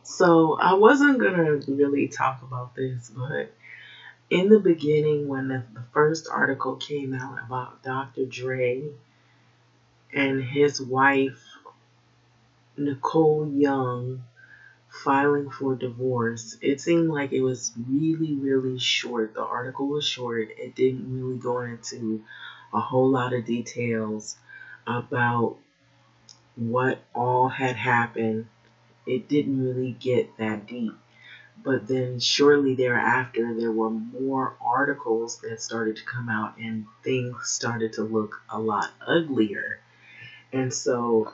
So I wasn't gonna really talk about this, but in the beginning, when the first article came out about Dr. Dre and his wife Nicole Young filing for divorce, it seemed like it was really, really short. The article was short. It didn't really go into a whole lot of details about what all had happened. It didn't really get that deep. But then shortly thereafter, there were more articles that started to come out and things started to look a lot uglier. And so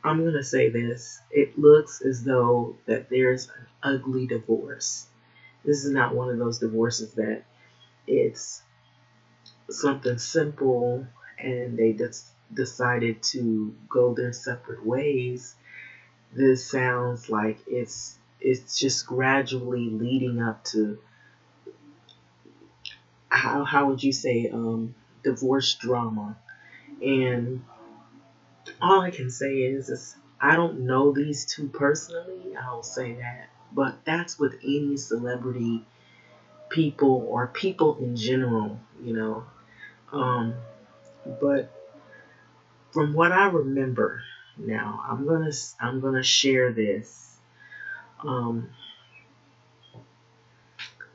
I'm going to say this. It looks as though that there's an ugly divorce. This is not one of those divorces that it's something simple and they just decided to go their separate ways. This sounds like it's just gradually leading up to how would you say divorce drama. And all I can say is I don't know these two personally. I'll say that, but that's with any celebrity people or people in general, you know. Um, but from what I remember, now I'm gonna share this. Um,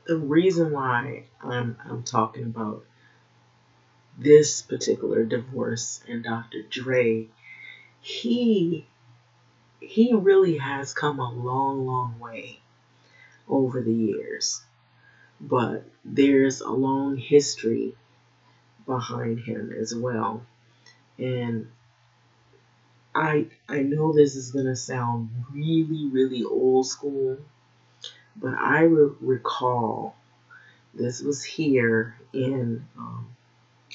the reason why I'm talking about this particular divorce and Dr. Dre, he he really has come a long, long way over the years. But there's a long history behind him as well. And I know this is gonna sound really, really old school, but I recall this was here in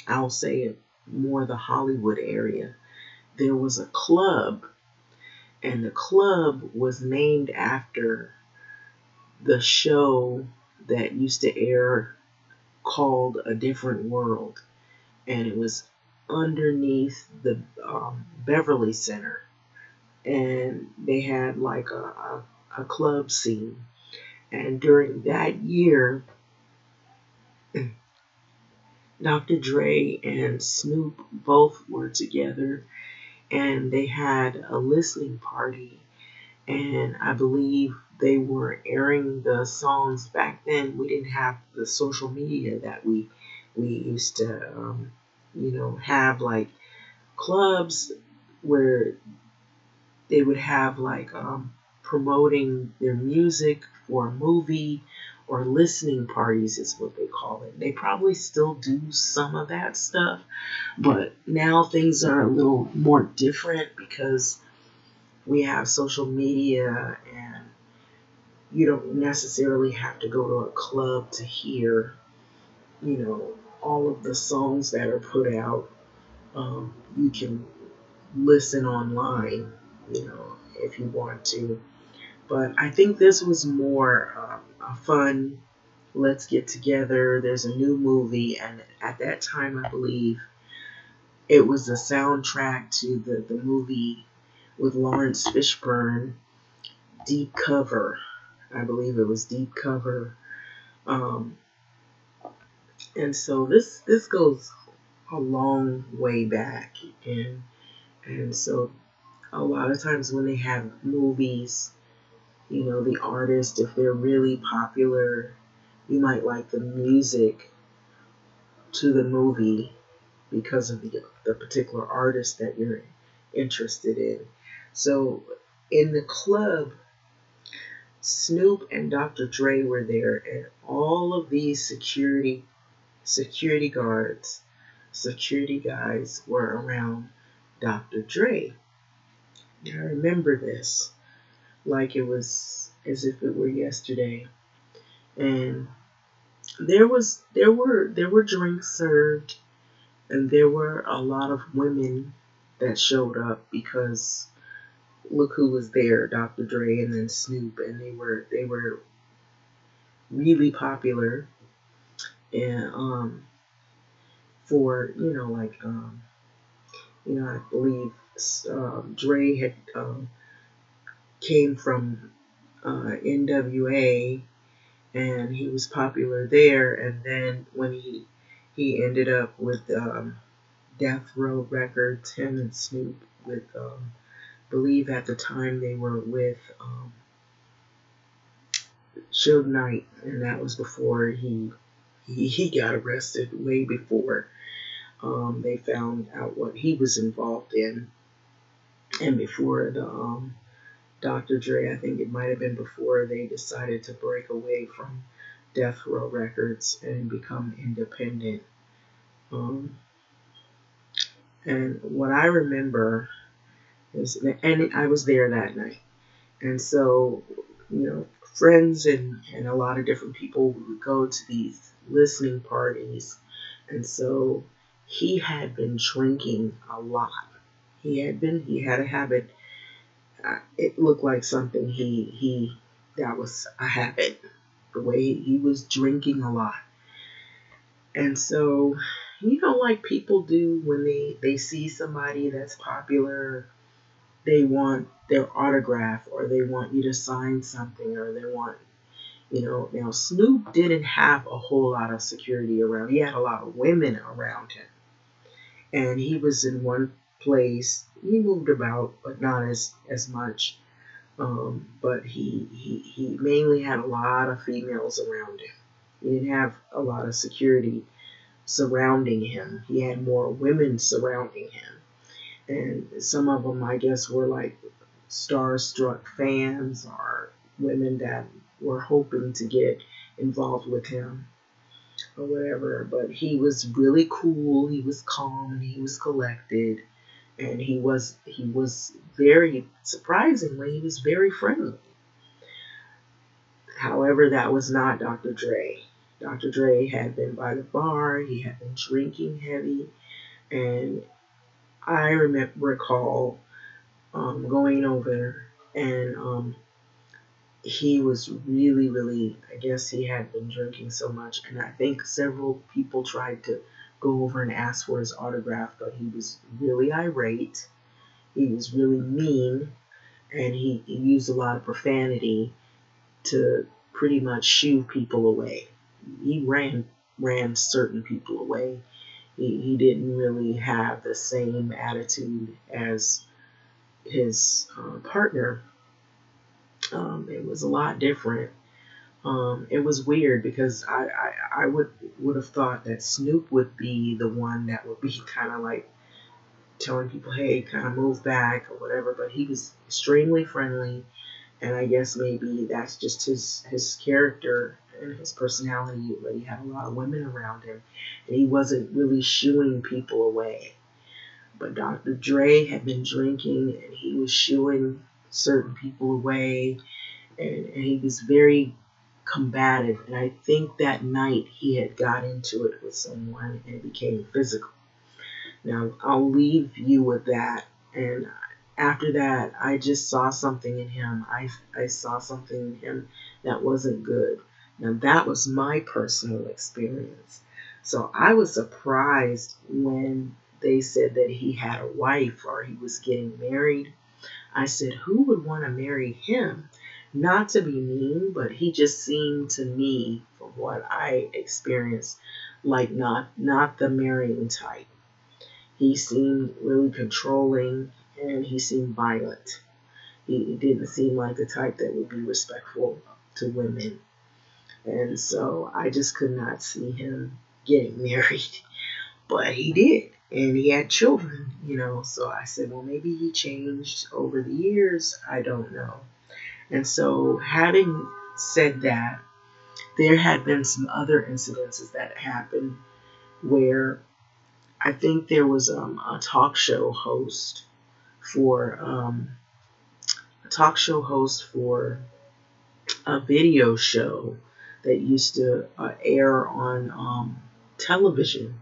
I'll say it more the Hollywood area. There was a club, and the club was named after the show that used to air called A Different World, and it was underneath the Beverly Center, and they had like a club scene. And during that year, Dr. Dre and Snoop both were together, and they had a listening party. And I believe they were airing the songs back then. We didn't have the social media that we used to, have like clubs where they would have like promoting their music for a movie or listening parties is what they call it. They probably still do some of that stuff, but now things are a little more different because we have social media and you don't necessarily have to go to a club to hear, all of the songs that are put out. You can listen online, if you want to. But I think this was more a fun, let's get together. There's a new movie, and at that time, I believe it was the soundtrack to the movie with Lawrence Fishburne, Deep Cover. I believe it was Deep Cover. Um, and so this goes a long way back, and so a lot of times when they have movies, the artist, if they're really popular, you might like the music to the movie because of the particular artist that you're interested in. So in the club, Snoop and Dr. Dre were there, and all of these security guards, security guys were around Dr. Dre. I remember this like it was as if it were yesterday. And there were drinks served, and there were a lot of women that showed up because look who was there, Dr. Dre and then Snoop, and they were really popular. And for I believe Dre had came from NWA, and he was popular there. And then when he ended up with Death Row Records, him and Snoop with believe at the time they were with Suge Knight, and that was before he got arrested, way before they found out what he was involved in, and before the Dr. Dre, I think it might have been before they decided to break away from Death Row Records and become independent. Um, and what I remember is, and I was there that night, and so, friends and a lot of different people would go to these listening parties, and so he had been drinking a lot. He had a habit. It looked like something that was a habit, the way he was drinking a lot. And so, like people do when they see somebody that's popular, they want their autograph, or they want you to sign something, or they want, now Snoop didn't have a whole lot of security around. He had a lot of women around him. And he was in one place. He moved about, but not as much. But he mainly had a lot of females around him. He didn't have a lot of security surrounding him. He had more women surrounding him. And some of them, I guess, were like starstruck fans, or women that were hoping to get involved with him or whatever. But he was really cool. He was calm, and he was collected, and he was very surprisingly, he was very friendly. However, that was not Dr. Dre. Dr. Dre had been by the bar. He had been drinking heavy, and I recall going over, and he was really, really, I guess he had been drinking so much, and I think several people tried to go over and ask for his autograph, but he was really irate. He was really mean, and he used a lot of profanity to pretty much shoo people away. He ran certain people away. He didn't really have the same attitude as his partner. It was a lot different. It was weird because I would have thought that Snoop would be the one that would be kind of like telling people, hey, kind of move back or whatever. But he was extremely friendly, and I guess maybe that's just his character and his personality. But he had a lot of women around him, and he wasn't really shooing people away. But Dr. Dre had been drinking, and he was shooing certain people away, and he was very combative. And I think that night he had got into it with someone, and it became physical. Now, I'll leave you with that. And after that, I just saw something in him. I saw something in him that wasn't good. Now, that was my personal experience. So I was surprised when they said that he had a wife, or he was getting married. I said, who would want to marry him? Not to be mean, but he just seemed to me, from what I experienced, like not the marrying type. He seemed really controlling, and he seemed violent. He didn't seem like the type that would be respectful to women. And so I just could not see him getting married. But he did. And he had children. So I said, well, maybe he changed over the years. I don't know. And so, having said that, there had been some other incidences that happened where I think there was a talk show host for a video show that used to air on television,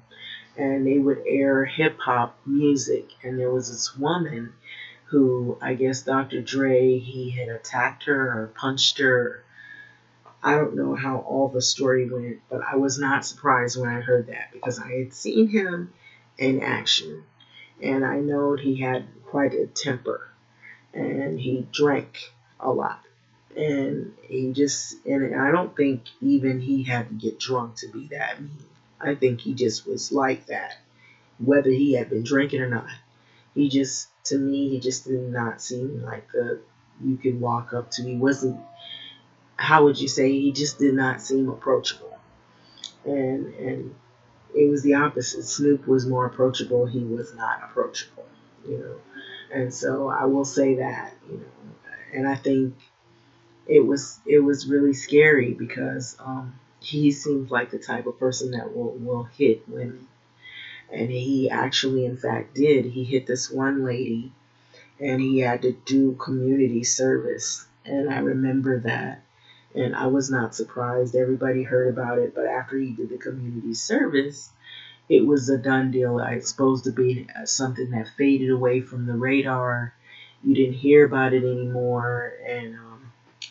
and they would air hip hop music. And there was this woman who, I guess Dr. Dre, he had attacked her or punched her. I don't know how all the story went, but I was not surprised when I heard that, because I had seen him in action, and I know he had quite a temper, and he drank. a lot. And and I don't think even he had to get drunk to be that mean. I think he just was like that, whether he had been drinking or not. To me, he just did not seem like the you could walk up to. He wasn't, how would you say, he just did not seem approachable. And it was the opposite. Snoop was more approachable. He was not approachable, you know. And so I will say that, and I think it was really scary because he seems like the type of person that will hit women, and he actually, in fact, did. He hit this one lady, and he had to do community service, and I remember that, and I was not surprised. Everybody heard about it, but after he did the community service, it was a done deal. It's supposed to be something that faded away from the radar. You didn't hear about it anymore, and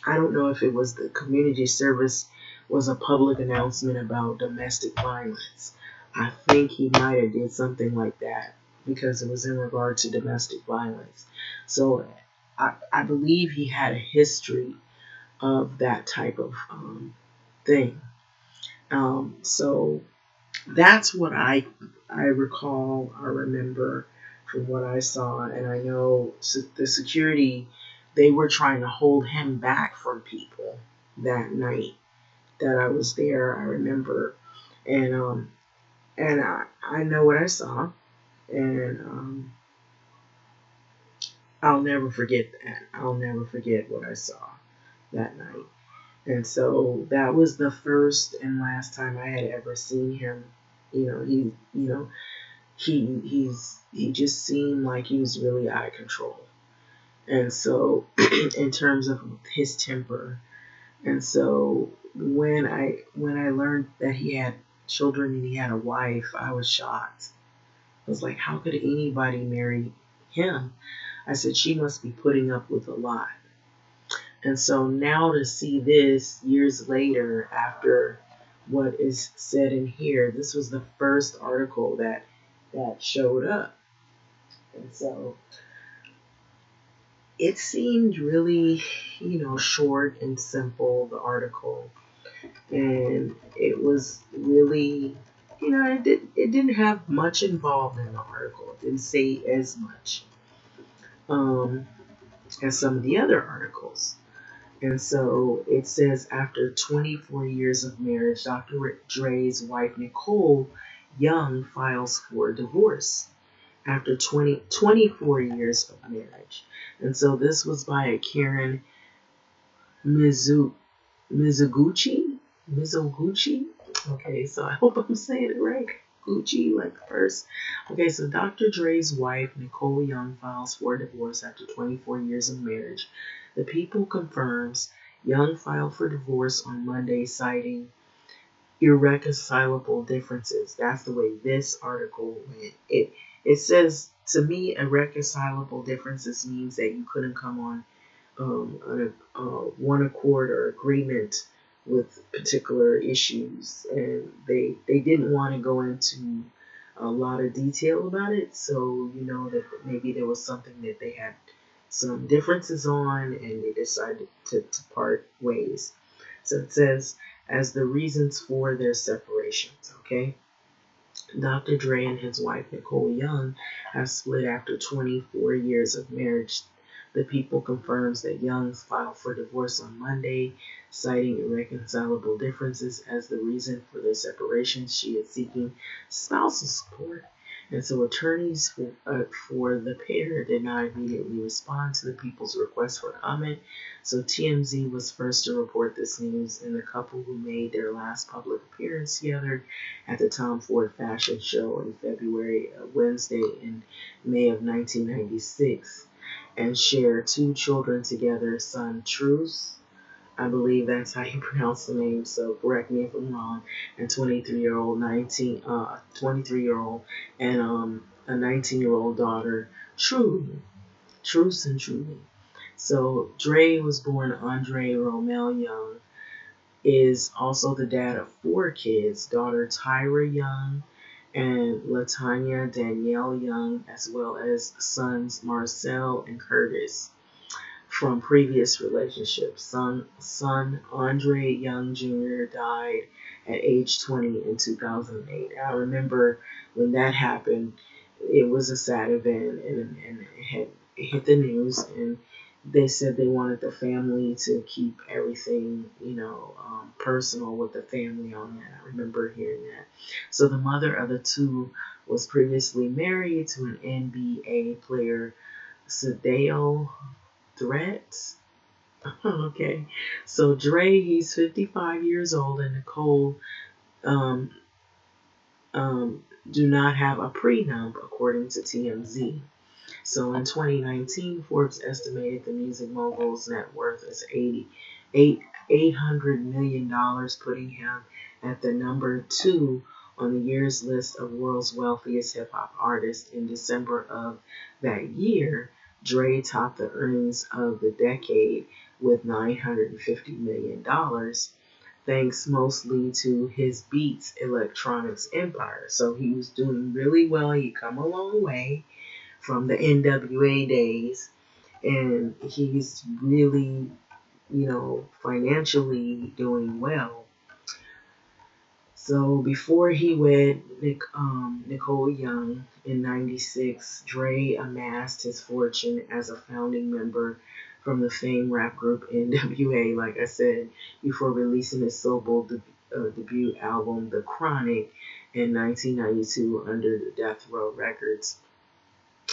I don't know if it was the community service was a public announcement about domestic violence. I think he might have did something like that because it was in regard to domestic violence. So I believe he had a history of that type of thing. So that's what I recall, I remember from what I saw, and I know the security, they were trying to hold him back from people that night that I was there. I remember, and I know what I saw, and I'll never forget that. I'll never forget what I saw that night. And so that was the first and last time I had ever seen him. He just seemed like he was really out of control. And so in terms of his temper. And so when I learned that he had children and he had a wife, I was shocked. I was like, how could anybody marry him? I said, she must be putting up with a lot. And so now to see this years later, after what is said in here, this was the first article that showed up. And so it seemed really, short and simple, the article. And it was really, it didn't have much involved in the article. It didn't say as much um, as some of the other articles. And so it says after 24 years of marriage, Dr. Dre's wife, Nicole Young, files for divorce after 24 years of marriage. And so this was by a Karen Mizu, Mizoguchi. Mizoguchi. Okay, so I hope I'm saying it right. Gucci, like first. Okay, so Dr. Dre's wife, Nicole Young, files for divorce after 24 years of marriage. The People confirms Young filed for divorce on Monday, citing irreconcilable differences. That's the way this article went. It says, to me, irreconcilable differences means that you couldn't come on one accord or agreement with particular issues, and they didn't want to go into a lot of detail about it. So that maybe there was something that they had some differences on, and they decided to part ways. So it says as the reasons for their separations. Okay. Dr. Dre and his wife, Nicole Young, have split after 24 years of marriage. The People confirms that Young's filed for divorce on Monday, citing irreconcilable differences as the reason for their separation. She is seeking spousal support. And so attorneys for the pair did not immediately respond to the People's request for comment. So TMZ was first to report this news, and the couple, who made their last public appearance together at the Tom Ford fashion show in February, Wednesday in May of 1996, and share two children together, son Truce, I believe that's how you pronounce the name, so correct me if I'm wrong, and 23-year-old and a 19-year-old daughter, Truce and Truly. So Dre was born Andre Romel Young, is also the dad of four kids, daughter Tyra Young and Latanya Danielle Young, as well as sons Marcel and Curtis. from previous relationships. Son Andre Young Jr. died at age 20 in 2008. I remember when that happened, it was a sad event, and it hit the news, and they said they wanted the family to keep everything, personal with the family on that. I remember hearing that. So the mother of the two was previously married to an NBA player, Sadale Threats. Okay. So Dre, he's 55 years old, and Nicole um, do not have a prenup, according to TMZ. So in 2019, Forbes estimated the music mogul's net worth as $800 million, putting him at the number two on the year's list of world's wealthiest hip hop artists. In December of that year, Dre topped the earnings of the decade with $950 million, thanks mostly to his Beats electronics empire. So he was doing really well. He come a long way from the NWA days, and he's really, financially doing well. So before he wed Nicole Young in '96, Dre amassed his fortune as a founding member from the famed rap group NWA, like I said, before releasing his solo debut album, The Chronic, in 1992 under the Death Row Records.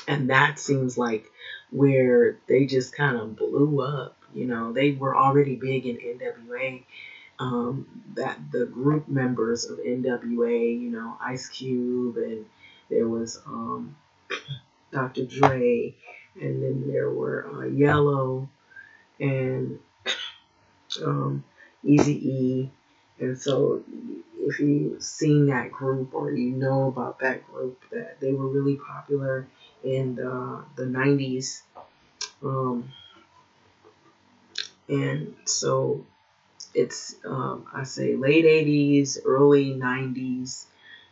And that seems like where they just kind of blew up. They were already big in NWA. That the group members of NWA, Ice Cube, and there was Dr. Dre, and then there were Yellow and um, Easy E. And so, if you've seen that group or you know about that group, that they were really popular in the 90s. And so it's, I say, late 80s, early 90s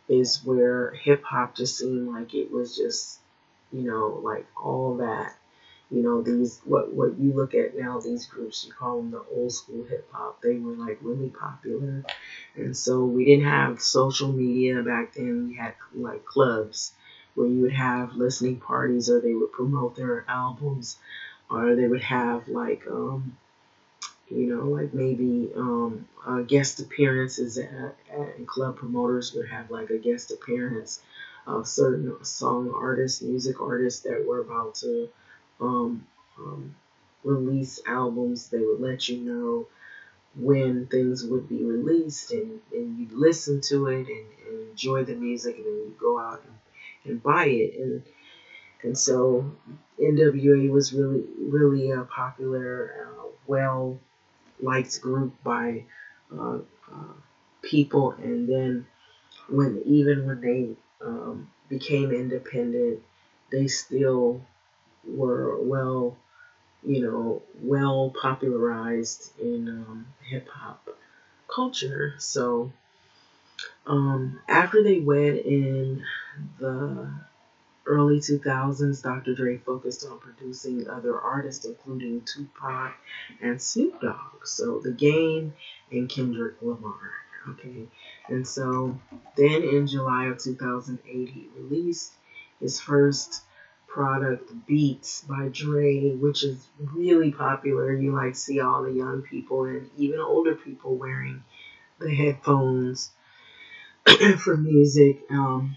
is where hip hop just seemed like it was just, like all that. These what you look at now, these groups, you call them the old school hip hop. They were like really popular, and so we didn't have social media back then. We had like clubs where you would have listening parties, or they would promote their albums, or they would have like like maybe guest appearances and club promoters would have like a guest appearance of certain song artists, music artists that were about to um, um, release albums. They would let you know when things would be released, and you listen to it and enjoy the music, and then you go out and buy it. And so NWA was really, really popular, well liked group by uh, uh, people. And then when they became independent, they still were well popularized in hip hop culture. So after they wed in the early 2000s, Dr. Dre focused on producing other artists, including Tupac and Snoop Dogg, so The Game and Kendrick Lamar. Okay, and so then in July of 2008, he released his first product, Beats by Dre, which is really popular. You like see all the young people and even older people wearing the headphones for music.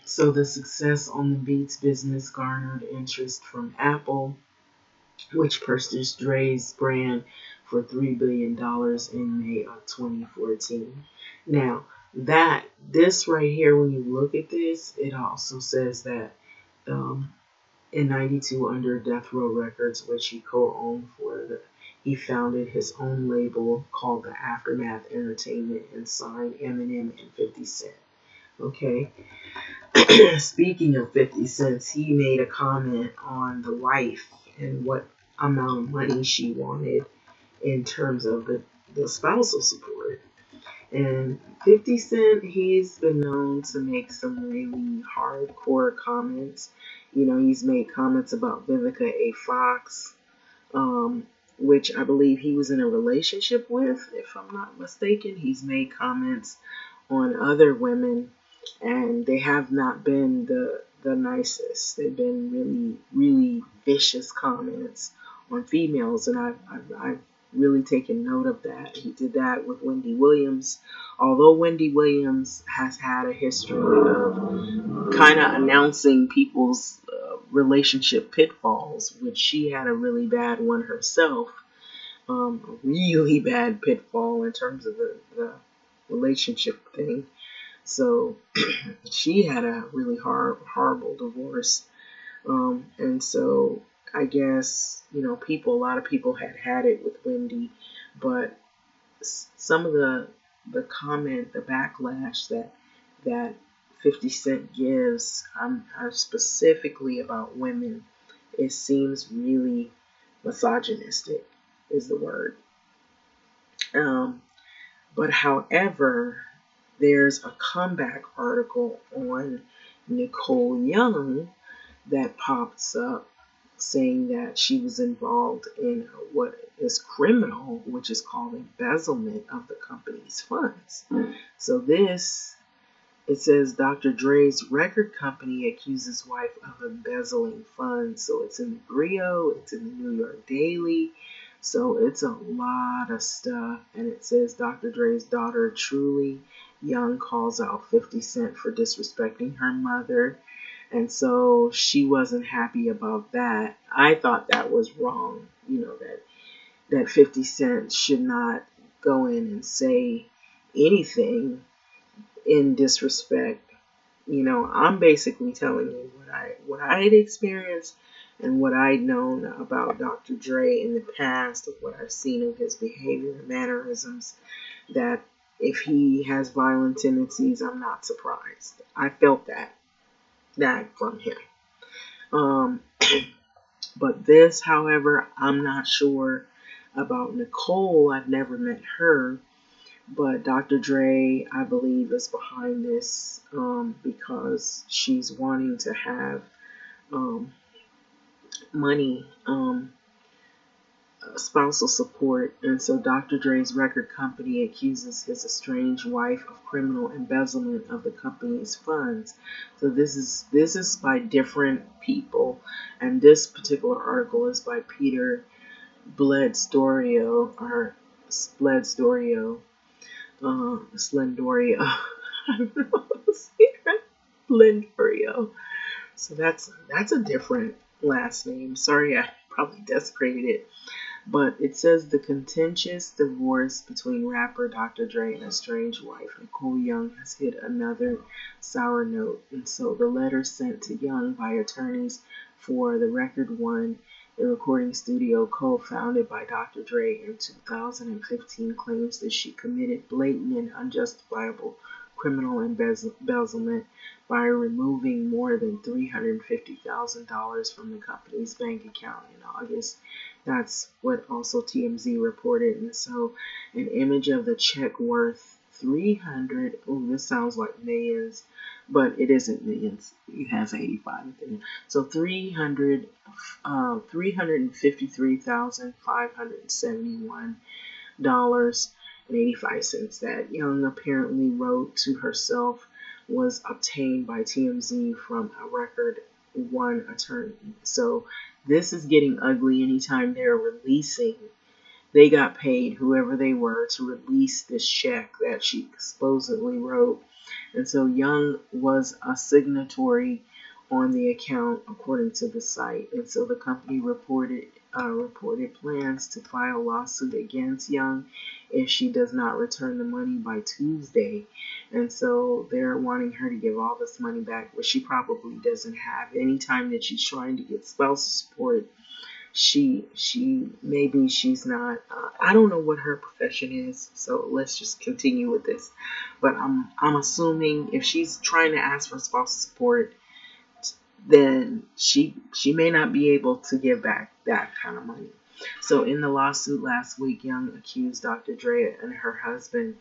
So the success on the Beats business garnered interest from Apple, which purchased Dre's brand for $3 billion in May of 2014. Now, this right here, when you look at this, it also says that in '92, under Death Row Records, which he co-owned he founded his own label called the Aftermath Entertainment and signed Eminem and 50 Cent. Okay. Speaking of 50 cents, he made a comment on the wife and what amount of money she wanted in terms of the spousal support. And 50 Cent, he's been known to make some really hardcore comments. He's made comments about Vivica A. Fox, um, which I believe he was in a relationship with, if I'm not mistaken. He's made comments on other women, and they have not been the nicest. They've been really, really vicious comments on females, and I've really taken note of that. He did that with Wendy Williams, although Wendy Williams has had a history of kind of announcing people's relationship pitfalls, which she had a really bad one herself. A really bad pitfall in terms of the relationship thing. So she had a really horrible divorce. And so I guess, a lot of people had it with Wendy, but some of the comment, the backlash that 50 Cent gives, are specifically about women. It seems really misogynistic, is the word. But however, there's a comeback article on Nicole Young that pops up saying that she was involved in what is criminal, which is called embezzlement of the company's funds. So it says Dr. Dre's record company accuses wife of embezzling funds. So it's in the Brio, it's in the New York Daily. So it's a lot of stuff. And it says Dr. Dre's daughter, Truly Young, calls out 50 Cent for disrespecting her mother. And so she wasn't happy about that. I thought that was wrong, that 50 Cent should not go in and say anything in disrespect. I'm basically telling you what I had experienced and what I'd known about Dr. Dre in the past, of what I've seen of his behavior and mannerisms, that if he has violent tendencies, I'm not surprised. I felt that from him. But this, however, I'm not sure about Nicole. I've never met her. But Dr. Dre, I believe, is behind this because she's wanting to have money, spousal support. And so Dr. Dre's record company accuses his estranged wife of criminal embezzlement of the company's funds. So this is by different people. And this particular article is by Peter Bledsorio, or Bledsorio. Slendorio. I don't know how to say that. Slendorio. So that's a different last name. Sorry, I probably desecrated it. But it says the contentious divorce between rapper Dr. Dre and estranged wife Nicole Young has hit another sour note. And so the letter sent to Young by attorneys for the Record One, the recording studio co-founded by Dr. Dre in 2015, claims that she committed blatant and unjustifiable criminal embezzlement by removing more than $350,000 from the company's bank account in August. That's what also TMZ reported. And so an image of the check worth 300, this sounds like millions, but it isn't millions. It has 85 in it. So $353,571.85 that Young apparently wrote to herself was obtained by TMZ from a Record One attorney. So this is getting ugly. Anytime they got paid, whoever they were, to release this check that she supposedly wrote. And so Young was a signatory on the account, according to the site. And so the company reported plans to file a lawsuit against Young if she does not return the money by Tuesday. And so they're wanting her to give all this money back, which she probably doesn't have. Anytime that she's trying to get spousal support, maybe she's not, I don't know what her profession is, so let's just continue with this. But I'm assuming if she's trying to ask for spousal support, then she may not be able to give back that kind of money. So in the lawsuit last week, Young accused Dr. Dre and her husband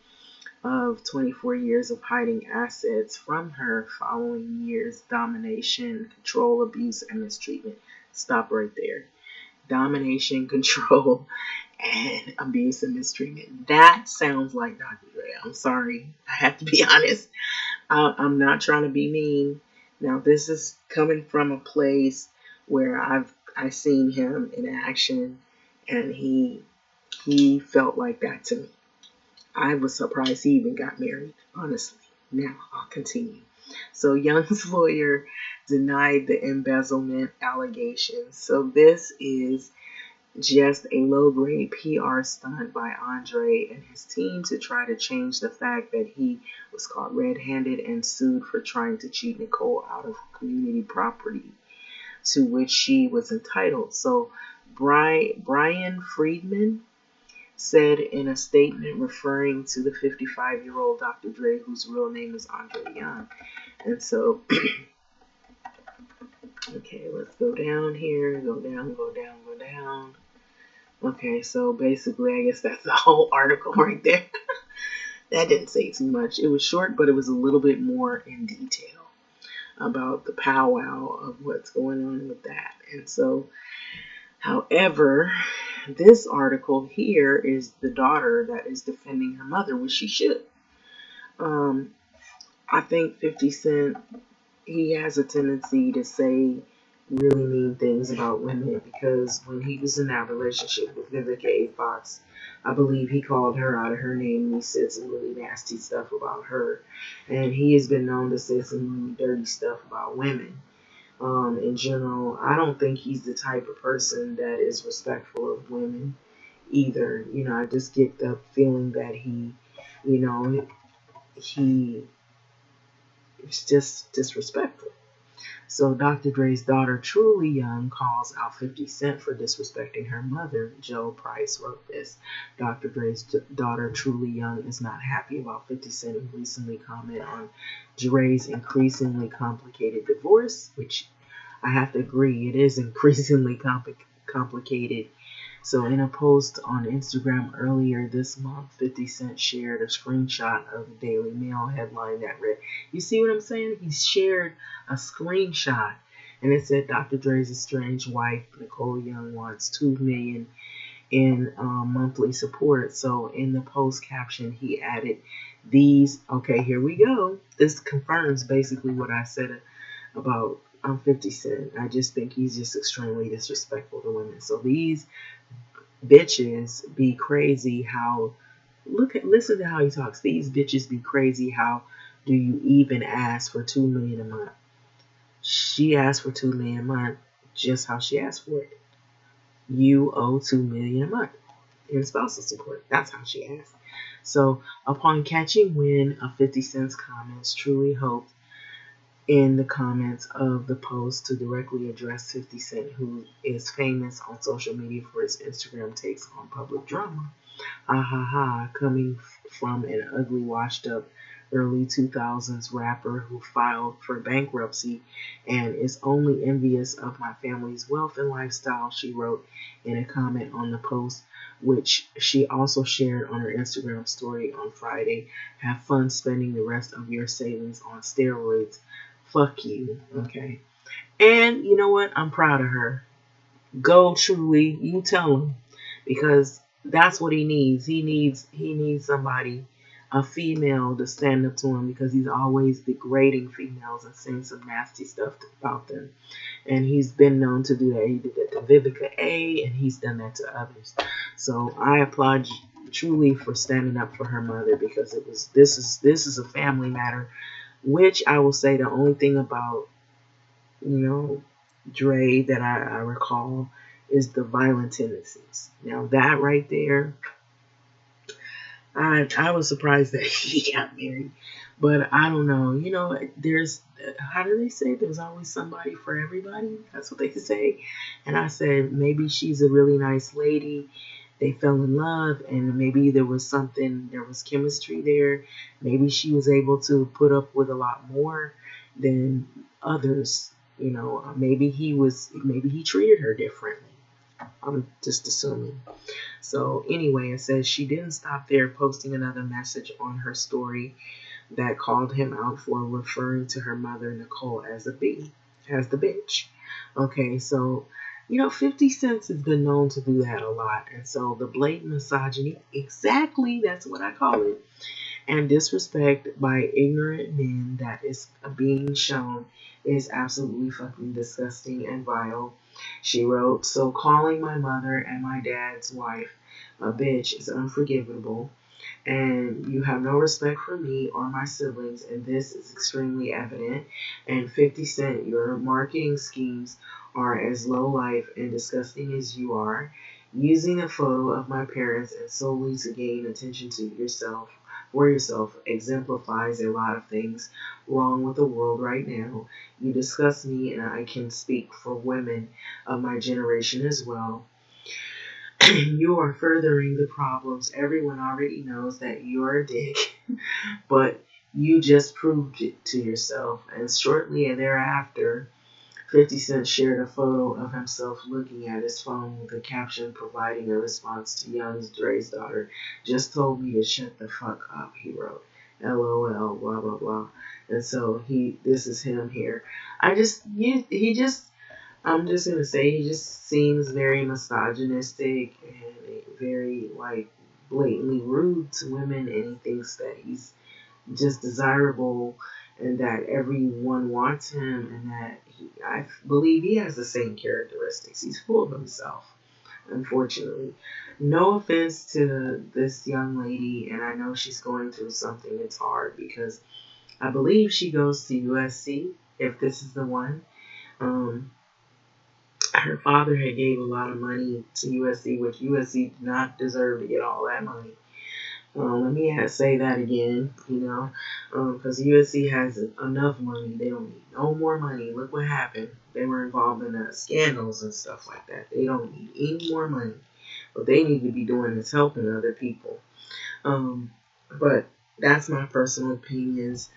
of 24 years of hiding assets from her following years domination, control, abuse, and mistreatment. Stop right there. domination, control, and abuse and mistreatment. That sounds like Dr. Dre. I'm sorry. I have to be honest. I'm not trying to be mean. Now, this is coming from a place where I seen him in action, and he felt like that to me. I was surprised he even got married, honestly. Now, I'll continue. So, Young's lawyer denied the embezzlement allegations. So, this is just a low-grade PR stunt by Andre and his team to try to change the fact that he was caught red-handed and sued for trying to cheat Nicole out of community property to which she was entitled. So, Brian Friedman said in a statement referring to the 55-year-old Dr. Dre, whose real name is Andre Young. And so, okay, let's go down here, go down, go down, go down. Okay, so basically, I guess that's the whole article right there. That didn't say too much. It was short, but it was a little bit more in detail about the powwow of what's going on with that. And so, however, this article here is the daughter that is defending her mother, which she should. I think 50 Cent, he has a tendency to say really mean things about women, because when he was in that relationship with Vivica A. Fox, I believe he called her out of her name and he said some really nasty stuff about her. And he has been known to say some really dirty stuff about women. In general, I don't think he's the type of person that is respectful of women either. I just get the feeling that he is just disrespectful. So Dr. Dre's daughter, Truly Young, calls out 50 Cent for disrespecting her mother. Joe Price wrote this. Dr. Dre's daughter, Truly Young, is not happy about 50 Cent who recently commented on Dre's increasingly complicated divorce, which I have to agree, it is increasingly complicated. So in a post on Instagram earlier this month, 50 Cent shared a screenshot of the Daily Mail headline that read, you see what I'm saying? He shared a screenshot, and it said Dr. Dre's estranged wife, Nicole Young, wants $2 million in monthly support. So in the post caption, he added these. Okay, here we go. This confirms basically what I said about 50 Cent. I just think he's just extremely disrespectful to women. So these bitches be crazy. Listen to how he talks. These bitches be crazy. How do you even ask for $2 million a month? She asked for $2 million a month, just how she asked for it. You owe $2 million a month in spousal support. That's how she asked. So upon catching wind of 50 Cent's comments, Truly hoped in the comments of the post to directly address 50 Cent, who is famous on social media for his Instagram takes on public drama. Ha ha ha, coming from an ugly, washed up early 2000s rapper who filed for bankruptcy and is only envious of my family's wealth and lifestyle, she wrote in a comment on the post, which she also shared on her Instagram story on Friday. Have fun spending the rest of your savings on steroids. Fuck you, okay? And you know what? I'm proud of her. Go, Truly. You tell him, because that's what he needs. He needs somebody, a female, to stand up to him, because he's always degrading females and saying some nasty stuff about them. And he's been known to do that. He did that to Vivica A, and he's done that to others. So I applaud Truly for standing up for her mother, because this is a family matter. Which I will say the only thing about, Dre that I recall is the violent tendencies. Now that right there, I was surprised that he got married. But I don't know. There's, how do they say? There's always somebody for everybody. That's what they say. And I said, maybe she's a really nice lady. They fell in love, and maybe there was chemistry there. Maybe she was able to put up with a lot more than others. Maybe he treated her differently. I'm just assuming. So anyway, it says she didn't stop there, posting another message on her story that called him out for referring to her mother, Nicole, as the bitch. Okay, so 50 Cent has been known to do that a lot. And so the blatant misogyny, exactly, that's what I call it, and disrespect by ignorant men that is being shown is absolutely fucking disgusting and vile. She wrote, so calling my mother and my dad's wife a bitch is unforgivable, and you have no respect for me or my siblings, and this is extremely evident. And 50 Cent, your marketing schemes are as low life and disgusting as you are. Using a photo of my parents and solely to gain attention to yourself for yourself exemplifies a lot of things wrong with the world right now. You disgust me, and I can speak for women of my generation as well. You are furthering the problems. Everyone already knows that you're a dick, but you just proved it to yourself. And shortly thereafter, 50 Cent shared a photo of himself looking at his phone with a caption providing a response to Young Dre's daughter. Just told me to shut the fuck up, he wrote. LOL, blah, blah, blah. And so this is him here. I'm just gonna say he just seems very misogynistic and very like blatantly rude to women, and he thinks that he's just desirable and that everyone wants him, and that I believe he has the same characteristics. He's full of himself, unfortunately. No offense to this young lady, and I know she's going through something. It's hard because I believe she goes to USC, if this is the one. Um, Her father had gave a lot of money to USC, which USC did not deserve to get all that money. Let me say that again, because USC has enough money. They don't need no more money. Look what happened. They were involved in scandals and stuff like that. They don't need any more money. What they need to be doing is helping other people. But that's my personal opinions.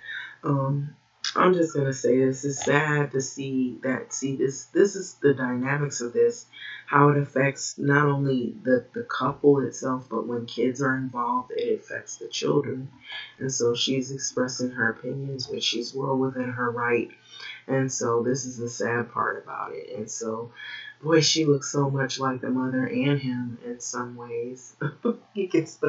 Um, I'm just gonna say this is sad to see that. See this. This is the dynamics of this, how it affects not only the couple itself, but when kids are involved, it affects the children. And so she's expressing her opinions, which she's well within her right. And so this is the sad part about it. And so, boy, she looks so much like the mother and him in some ways. But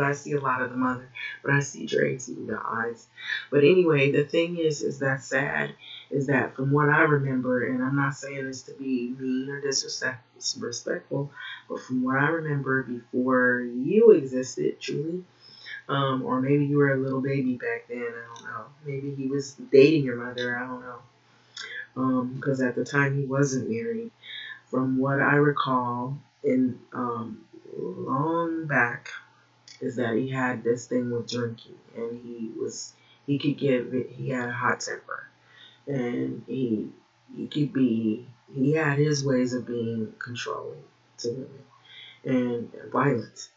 I see a lot of the mother. But I see Dre too, the eyes. But anyway, the thing is that sad is that from what I remember, and I'm not saying this to be mean or disrespectful, but from what I remember before you existed, Julie, or maybe you were a little baby back then, I don't know. Maybe he was dating your mother, I don't know. Because at the time he wasn't married. From what I recall, in long back, is that he had this thing with drinking, and he had a hot temper, and he had his ways of being controlling to women and violent.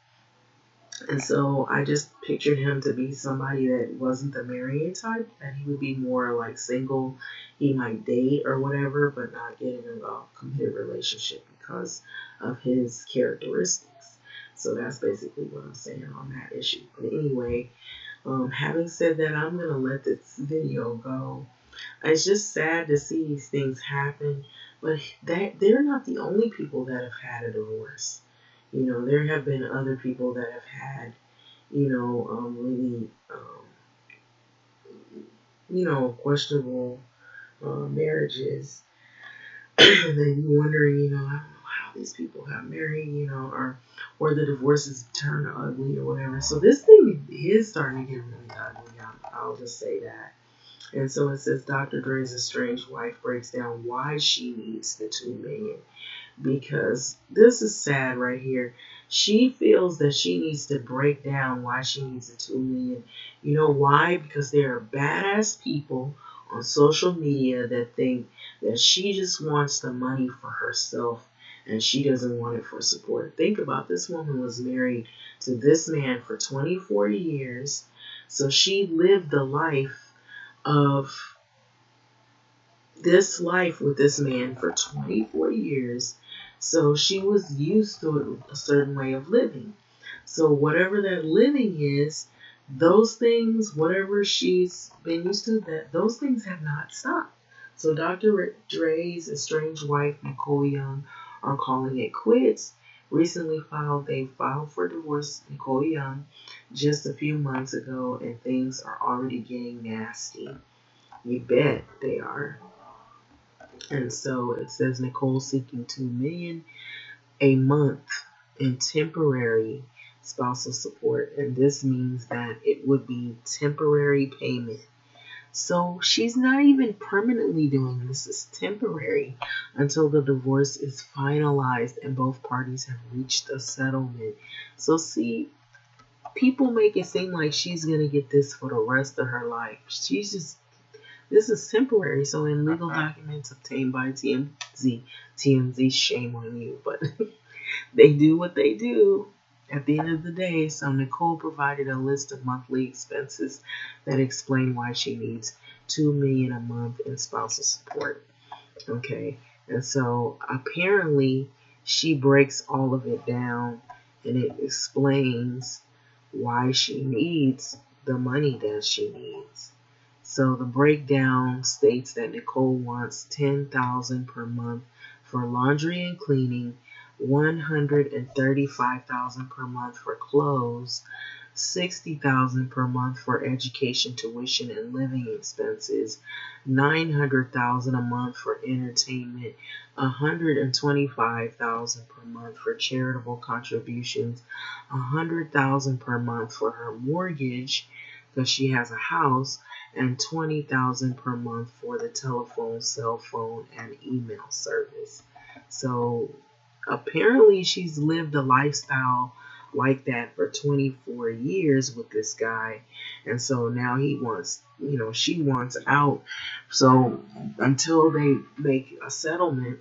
And so I just pictured him to be somebody that wasn't the marrying type, that he would be more like single. He might date or whatever, but not get in a committed relationship because of his characteristics. So that's basically what I'm saying on that issue. But anyway, having said that, I'm going to let this video go. It's just sad to see these things happen, but they're not the only people that have had a divorce. There have been other people that have had, really, questionable marriages. And then you wondering, I don't know how these people got married, or the divorces turn ugly or whatever. So this thing is starting to get really ugly. I'll just say that. And so it says Dr. Dre's estranged wife breaks down why she needs the $2 million. Because this is sad right here. She feels that she needs to break down why she needs the $2 million. You know why? Because there are badass people on social media that think that she just wants the money for herself and she doesn't want it for support. Think about this woman was married to this man for 24 years. So she lived the life of this life with this man for 24 years. So she was used to a certain way of living. So whatever that living is, those things, whatever she's been used to, that those things have not stopped. So Dr. Dre's estranged wife, Nicole Young, are calling it quits. They filed for divorce, Nicole Young, just a few months ago, and things are already getting nasty. You bet they are. And so it says Nicole seeking $2 million a month in temporary spousal support, and this means that it would be temporary payment. So she's not even permanently doing this. It's temporary until the divorce is finalized and both parties have reached a settlement. So see, people make it seem like she's gonna get this for the rest of her life. This is temporary. So in legal documents obtained by TMZ, shame on you, but they do what they do at the end of the day. So Nicole provided a list of monthly expenses that explain why she needs $2 million a month in spousal support. Okay, and so apparently she breaks all of it down, and it explains why she needs the money that she needs. So the breakdown states that Nicole wants $10,000 per month for laundry and cleaning, $135,000 per month for clothes, $60,000 per month for education, tuition, and living expenses, $900,000 a month for entertainment, $125,000 per month for charitable contributions, $100,000 per month for her mortgage because she has a house, and $20,000 per month for the telephone, cell phone, and email service. So apparently she's lived a lifestyle like that for 24 years with this guy, and so now she wants out. So until they make a settlement,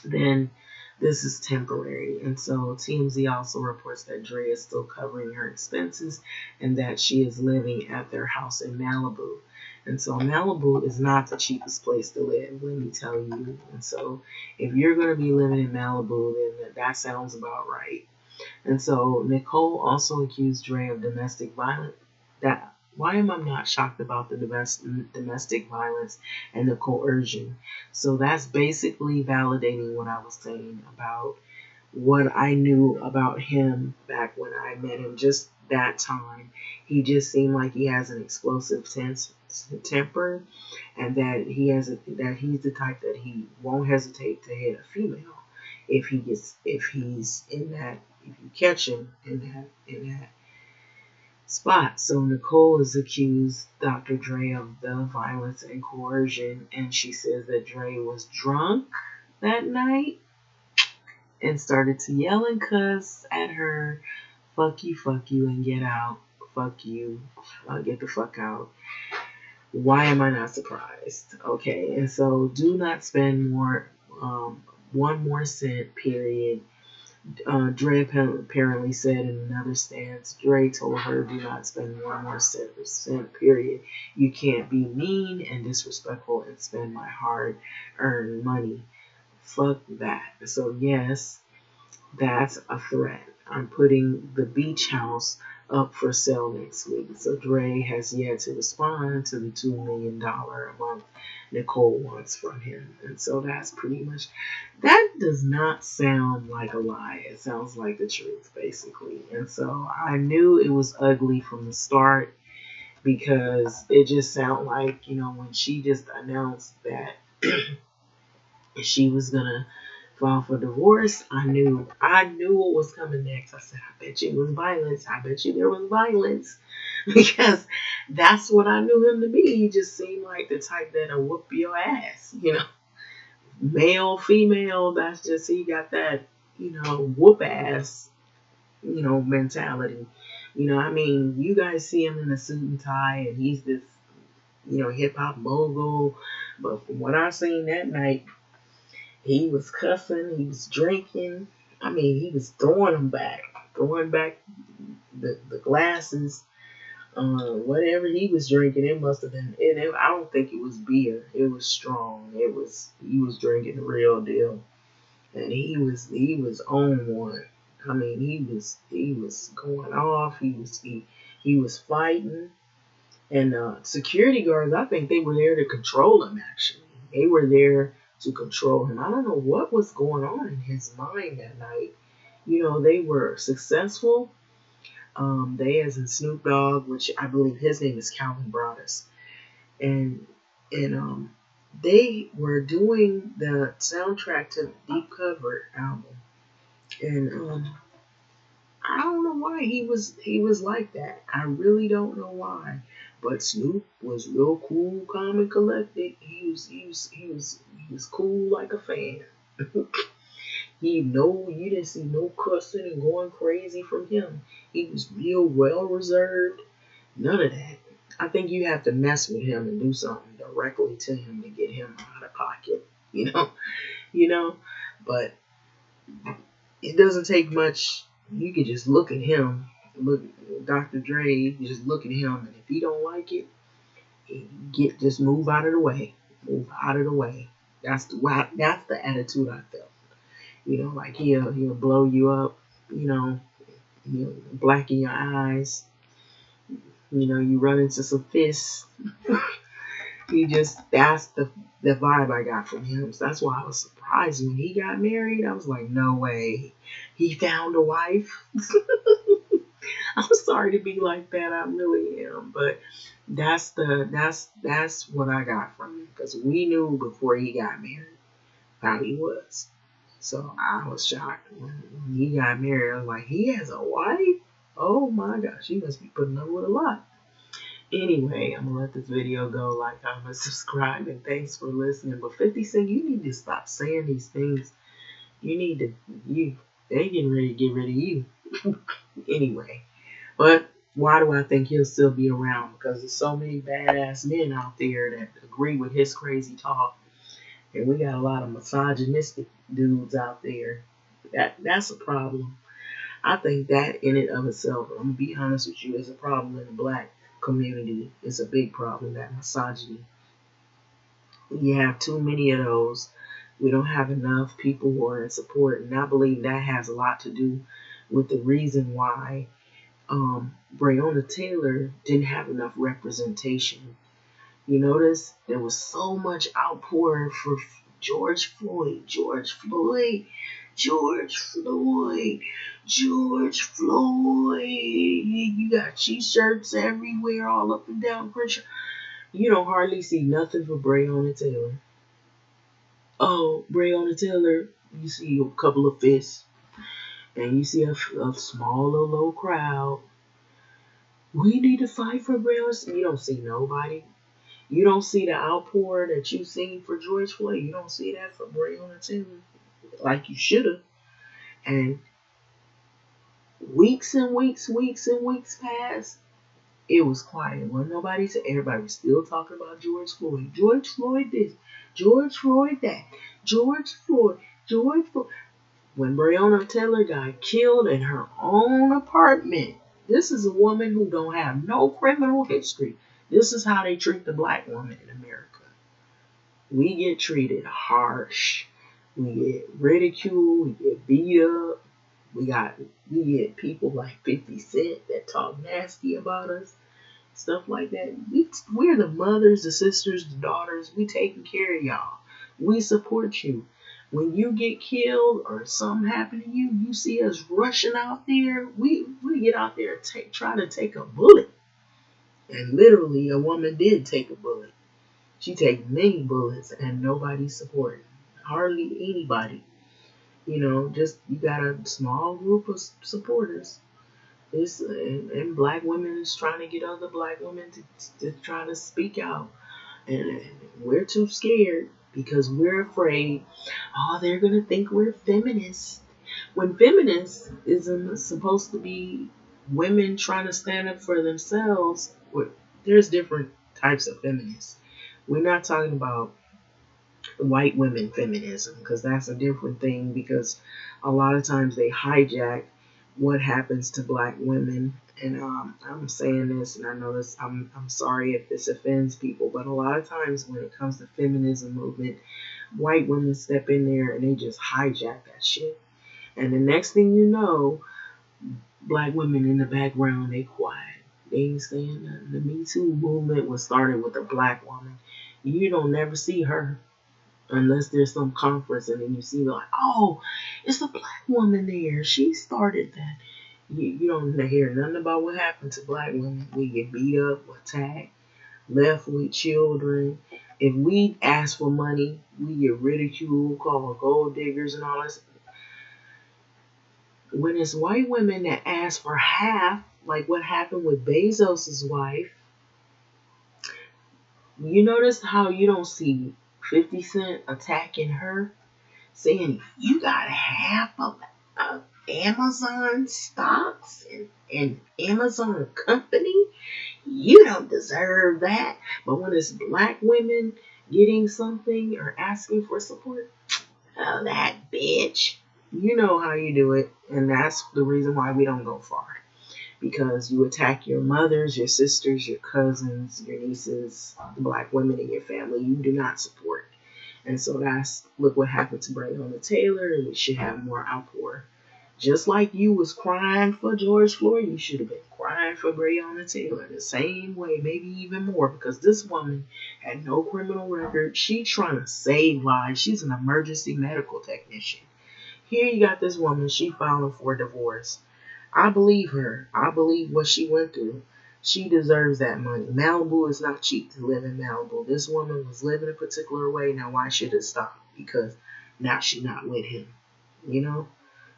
then this is temporary. And so TMZ also reports that Dre is still covering her expenses and that she is living at their house in Malibu. And so Malibu is not the cheapest place to live, let me tell you. And so if you're going to be living in Malibu, then that sounds about right. And so Nicole also accused Dre of domestic violence. Why am I not shocked about the domestic violence and the coercion? So that's basically validating what I was saying about what I knew about him back when I met him. Just that time, he just seemed like he has an explosive temper, and that he's the type that he won't hesitate to hit a female if you catch him in that spot. So Nicole has accused Dr. Dre of the violence and coercion, and she says that Dre was drunk that night and started to yell and cuss at her, fuck you, and get out. Fuck you, get the fuck out. Why am I not surprised? Okay, and so do not spend one more cent, period. Dre apparently said in another stance, Dre told her, do not spend one more cent, period. You can't be mean and disrespectful and spend my hard-earned money. Fuck that. So yes, that's a threat. I'm putting the beach house up for sale next week. So Dre has yet to respond to the $2 million a month Nicole wants from him. And so that's pretty much, that does not sound like a lie. It sounds like the truth, basically. And so I knew it was ugly from the start because it just sounded like, when she just announced that she was going to file for divorce, I knew what was coming next. I said, I bet you it was violence. I bet you there was violence. Because that's what I knew him to be. He just seemed like the type that'll whoop your ass. Male, female, that's just, he got that, whoop ass, mentality. You guys see him in a suit and tie and he's this, hip hop mogul. But from what I seen that night, he was cussing, he was drinking. He was throwing back the glasses. Whatever he was drinking, it must have been. I don't think it was beer. It was strong. He was drinking the real deal, and he was on one. He was going off. He was fighting, and security guards. I think they were there to control him. Actually, they were there to control him. I don't know what was going on in his mind that night. You know, they were successful. They, as in Snoop Dogg, which I believe his name is Calvin Broadus, and they were doing the soundtrack to the Deep Cover album, and I don't know why he was like that. I really don't know why. But Snoop was real cool, calm, and collected. He was cool like a fan. You didn't see no cussing and going crazy from him. He was real well reserved. None of that. I think you have to mess with him and do something directly to him to get him out of pocket. You know, you know. But it doesn't take much. You could just look at him. Look, Dr. Dre. You just look at him, and if he don't like it, just move out of the way. Move out of the way. That's the attitude I felt. You know, like he'll blow you up. You know, he'll blacken your eyes. You know, you run into some fists. That's the vibe I got from him. So that's why I was surprised when he got married. I was like, no way. He found a wife. I'm sorry to be like that. I really am. But that's what I got from him. Because we knew before he got married how he was. So I was shocked when he got married. I was like, he has a wife? Oh my gosh, he must be putting up with a lot. Anyway, I'm gonna let this video go. Like, comment, subscribe, and thanks for listening. But 50 Cent, you need to stop saying these things. They getting ready to get rid of you. Anyway, but why do I think he'll still be around? Because there's so many badass men out there that agree with his crazy talk. And we got a lot of misogynistic dudes out there. That's a problem. I think that in and of itself, I'm gonna be honest with you, is a problem in the black community. It's a big problem, that misogyny. You have too many of those. We don't have enough people who are in support, and I believe that has a lot to do with the reason why Breonna Taylor didn't have enough representation. You notice there was so much outpouring for George Floyd, George Floyd, George Floyd, George Floyd. You got t-shirts everywhere, all up and down Crenshaw. You don't hardly see nothing for Breonna Taylor. Oh, Breonna Taylor, you see a couple of fists, and you see a small little low crowd. We need to fight for Breonna. You don't see nobody. You don't see the outpour that you seen for George Floyd. You don't see that for Breonna Taylor like you should have. And weeks and weeks and weeks passed. It was quiet. Wasn't nobody said. Everybody was still talking about George Floyd. George Floyd this. George Floyd that. George Floyd. George Floyd. When Breonna Taylor got killed in her own apartment. This is a woman who don't have no criminal history. This is how they treat the black woman in America. We get treated harsh. We get ridiculed. We get beat up. We get people like 50 Cent that talk nasty about us. Stuff like that. We're the mothers, the sisters, the daughters. We taking care of y'all. We support you. When you get killed or something happen to you, you see us rushing out there. We get out there and try to take a bullet. And literally, a woman did take a bullet. She take many bullets, and nobody's supporting. Hardly anybody. You know, just you got a small group of supporters. And black women is trying to get other black women to try to speak out. And we're too scared because we're afraid, oh, they're going to think we're feminists. When feminism is supposed to be women trying to stand up for themselves, there's different types of feminists. We're not talking about white women feminism, because that's a different thing, because a lot of times they hijack what happens to black women. And I'm saying this, and I know this, I'm sorry if this offends people, but a lot of times when it comes to feminism movement, white women step in there and they just hijack that shit. And the next thing you know, black women in the background, they quiet. They ain't saying nothing. The Me Too movement was started with a black woman. You don't never see her. unless there's some conference and then you see like, oh, it's a black woman there. She started that. You don't hear nothing about what happened to black women. We get beat up, attacked, left with children. If we ask for money, we get ridiculed, called gold diggers and all this. When it's white women that ask for half, like what happened with Bezos's wife, you notice how you don't see 50 Cent attacking her, saying you got half of Amazon stocks and Amazon company. You don't deserve that. But when it's black women getting something or asking for support, oh, that bitch. You know how you do it. And that's the reason why we don't go far. Because you attack your mothers, your sisters, your cousins, your nieces, the black women in your family you do not support. And so look what happened to Breonna Taylor, and we should have more outpour. Just like you was crying for George Floyd, you should have been crying for Breonna Taylor the same way, maybe even more, because this woman had no criminal record. She trying to save lives. She's an emergency medical technician. Here you got this woman, she filing for divorce. I believe her. I believe what she went through. She deserves that money. Malibu is not cheap to live in Malibu. This woman was living a particular way. Now, why should it stop? Because now she's not with him. You know?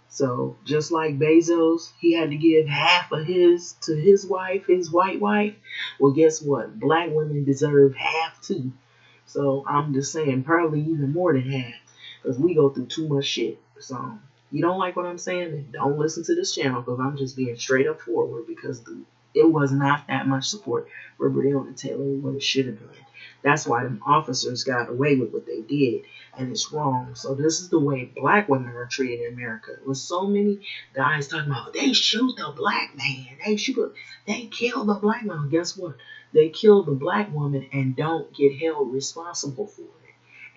So, just like Bezos, he had to give half of his to his wife, his white wife. Well, guess what? Black women deserve half too. So, I'm just saying, probably even more than half. Because we go through too much shit. So, you don't like what I'm saying? Then don't listen to this channel because I'm just being straight up forward because it was not that much support for Breonna Taylor what it should have been. That's why them officers got away with what they did, and it's wrong. So this is the way black women are treated in America. With so many guys talking about they shoot the black man, they kill the black woman. Guess what? They kill the black woman and don't get held responsible for it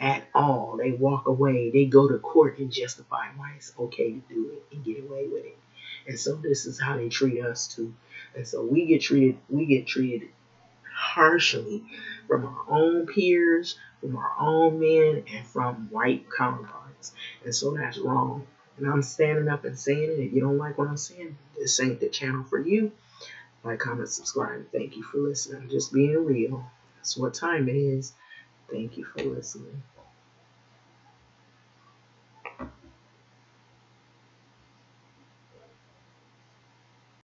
at all. They walk away. They go to court and justify why it's okay to do it and get away with it. And so this is how they treat us too. And so we get treated harshly from our own peers, from our own men, and from white counterparts. And so that's wrong. And I'm standing up and saying it. If you don't like what I'm saying, this ain't the channel for you. Like, comment, subscribe. Thank you for listening. Just being real. That's what time it is. Thank you for listening.